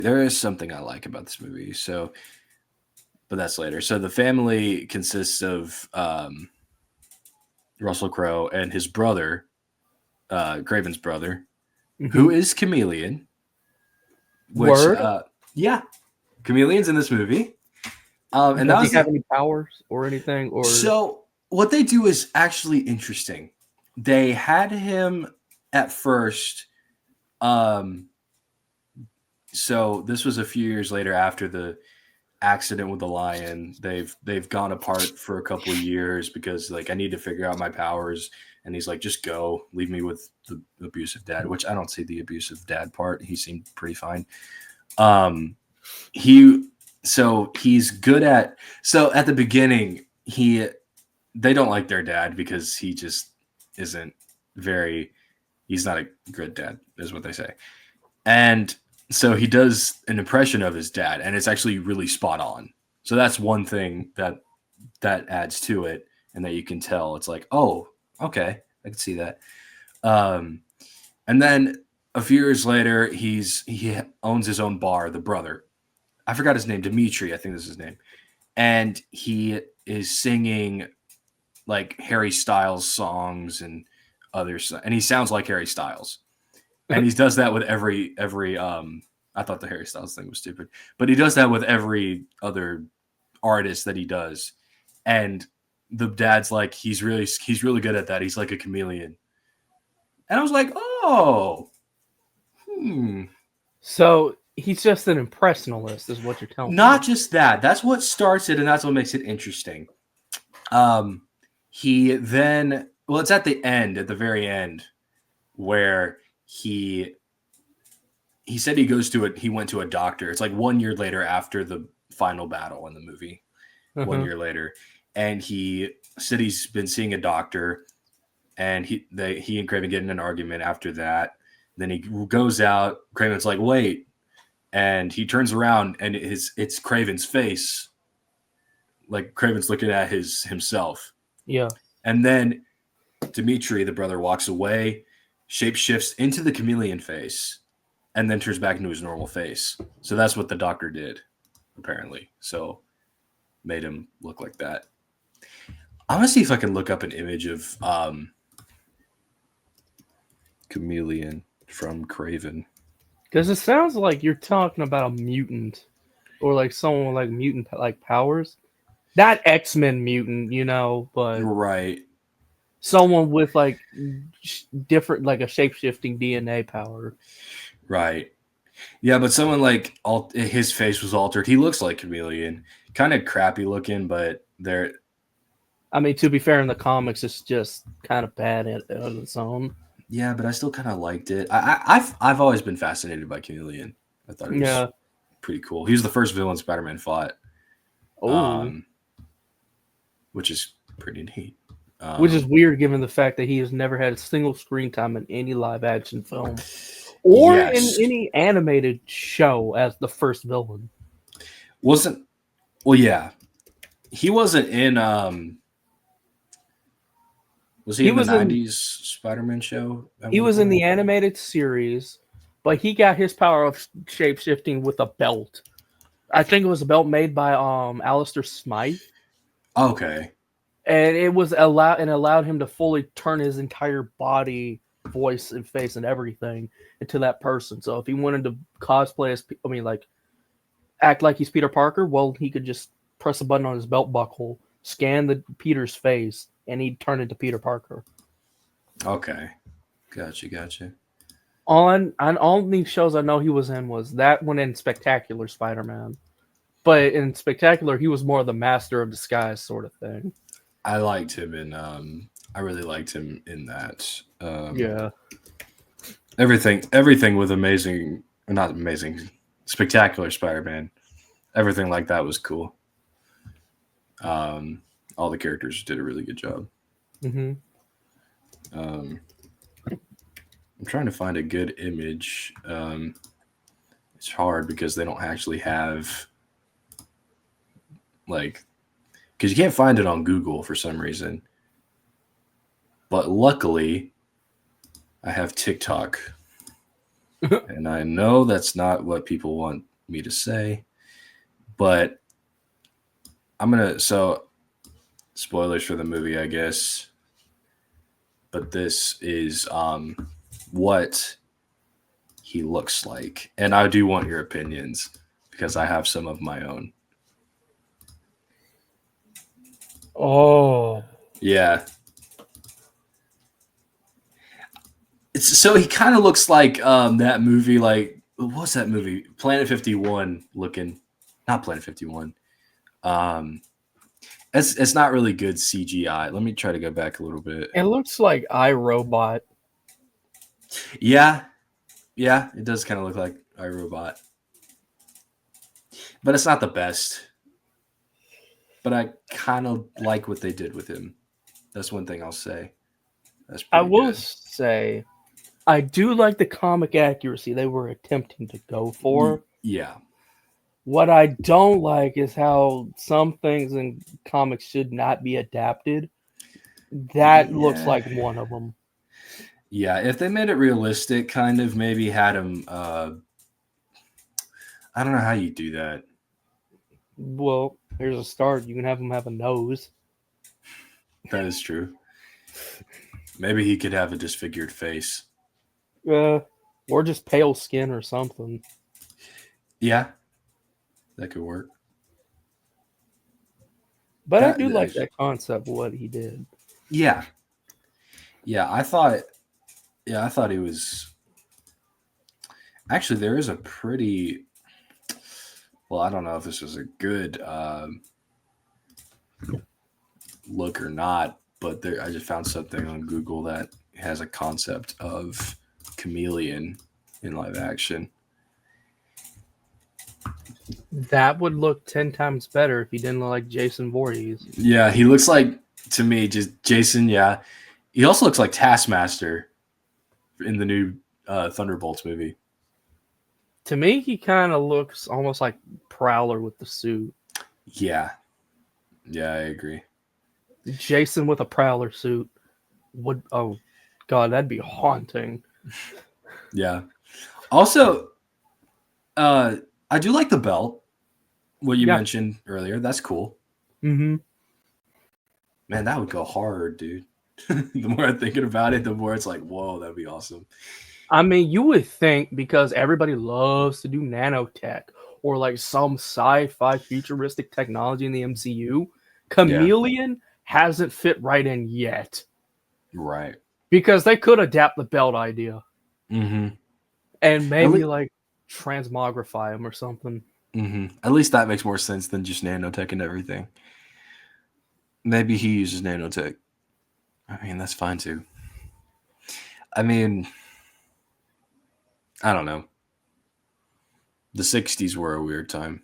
There is something I like about this movie. So, but that's later. So the family consists of Russell Crowe and his brother, Kraven's brother, who is Chameleon. Which, Word? yeah, Chameleon's in this movie. And that Does he was have any powers or anything? Or so. What they do is actually interesting. They had him at first. So this was a few years later after the accident with the lion. They've gone apart for a couple of years because like I need to figure out my powers, and he's like, just go, leave me with the abusive dad. Which I don't see the abusive dad part. He seemed pretty fine. He so he's good at so at the beginning they don't like their dad because he just isn't very he's not a good dad is what they say. And so he does an impression of his dad, and it's actually really spot on. So that's one thing that adds to it, and that you can tell. It's like, oh, okay, I can see that. And then a few years later, he owns his own bar. The brother, I forgot his name, Dimitri, I think this is his name, and he is singing like Harry Styles songs and others, and he sounds like Harry Styles. And he does that with every I thought the Harry Styles thing was stupid, but he does that with every other artist that he does. And the dad's like, he's really good at that. He's like a chameleon. And I was like, oh, so he's just an impressionist, is what you're telling me. Not just that. That's what starts it, and that's what makes it interesting. He then, well, it's at the very end, where he said he went to a doctor. It's like 1 year later after the final battle in the movie. 1 year later, and he said he's been seeing a doctor, and he and Kraven get in an argument after that. Then he goes out. Kraven's like, wait, and he turns around, and it's Kraven's face. Like Kraven's looking at himself. Yeah. And then Dimitri, the brother, walks away, shapeshifts into the chameleon face, and then turns back into his normal face. So that's what the doctor did, apparently. So made him look like that. I'm gonna see if I can look up an image of Chameleon from Kraven. Because it sounds like you're talking about a mutant, or like someone with like mutant like powers. Not X-Men mutant, but Right. Someone with like different, like a shape-shifting DNA power. Right. Yeah, but someone like his face was altered. He looks like Chameleon, kind of crappy looking, but they're. I mean, to be fair, in the comics, it's just kind of bad on its own. Yeah, but I still kind of liked it. I've always been fascinated by Chameleon. I thought he was pretty cool. He was the first villain Spider-Man fought. Oh. Which is pretty neat. Which is weird given the fact that he has never had a single screen time in any live action film or in any animated show as the first villain. Yeah. He wasn't in was he in the 90s Spider-Man show? He was in the animated series, but he got his power of shape-shifting with a belt. I think it was a belt made by Alistair Smythe. Okay. And it allowed him to fully turn his entire body, voice, and face and everything into that person. So if he wanted to cosplay as, act like he's Peter Parker, well, he could just press a button on his belt buckle, scan the Peter's face, and he'd turn into Peter Parker. Okay. Gotcha. On all these shows I know he was in was that one in Spectacular Spider-Man. But in Spectacular, he was more the master of disguise sort of thing. I liked him in I really liked him in that. Everything with Spectacular Spider-Man. Everything like that was cool. All the characters did a really good job. Mm-hmm. I'm trying to find a good image. It's hard because they don't actually have because you can't find it on Google for some reason. But luckily, I have TikTok. And I know that's not what people want me to say. But so spoilers for the movie, I guess. But this is what he looks like. And I do want your opinions because I have some of my own. Oh. Yeah. So he kind of looks like that movie, like, what's that movie? Planet 51 looking. Not Planet 51. It's not really good CGI. Let me try to go back a little bit. It looks like iRobot. Yeah, it does kind of look like iRobot, but it's not the best. But I kind of like what they did with him. That's one thing I'll say. That's I pretty will good. say, I do like the comic accuracy they were attempting to go for. Yeah. What I don't like is how some things in comics should not be adapted. That looks like one of them. Yeah, if they made it realistic, kind of maybe had him. I don't know how you do that. Well, here's a start. You can have him have a nose. That is true. Maybe he could have a disfigured face. Or just pale skin or something. Yeah, that could work. But I do like that concept of what he did. Yeah. I thought he was. Actually, there is a pretty. Well, I don't know if this was a good look or not, but I just found something on Google that has a concept of Chameleon in live action. That would look 10 times better if he didn't look like Jason Voorhees. Yeah, he looks like, to me, just Jason. Yeah, he also looks like Taskmaster in the new Thunderbolts movie. To me, he kind of looks almost like Prowler with the suit. Yeah, I agree. Jason with a Prowler suit would, oh god, that'd be haunting. Yeah. Also, I do like the belt. What you mentioned earlier, that's cool. Mm-hmm. Man, that would go hard, dude. The more I'm thinking about it, the more it's like, whoa, that'd be awesome. I mean, you would think because everybody loves to do nanotech or like some sci-fi futuristic technology in the MCU, Chameleon hasn't fit right in yet. Right. Because they could adapt the belt idea. Mm-hmm. And maybe like transmogrify him or something. Mm-hmm. At least that makes more sense than just nanotech and everything. Maybe he uses nanotech. I mean, that's fine too. I mean, I don't know. The 60s were a weird time.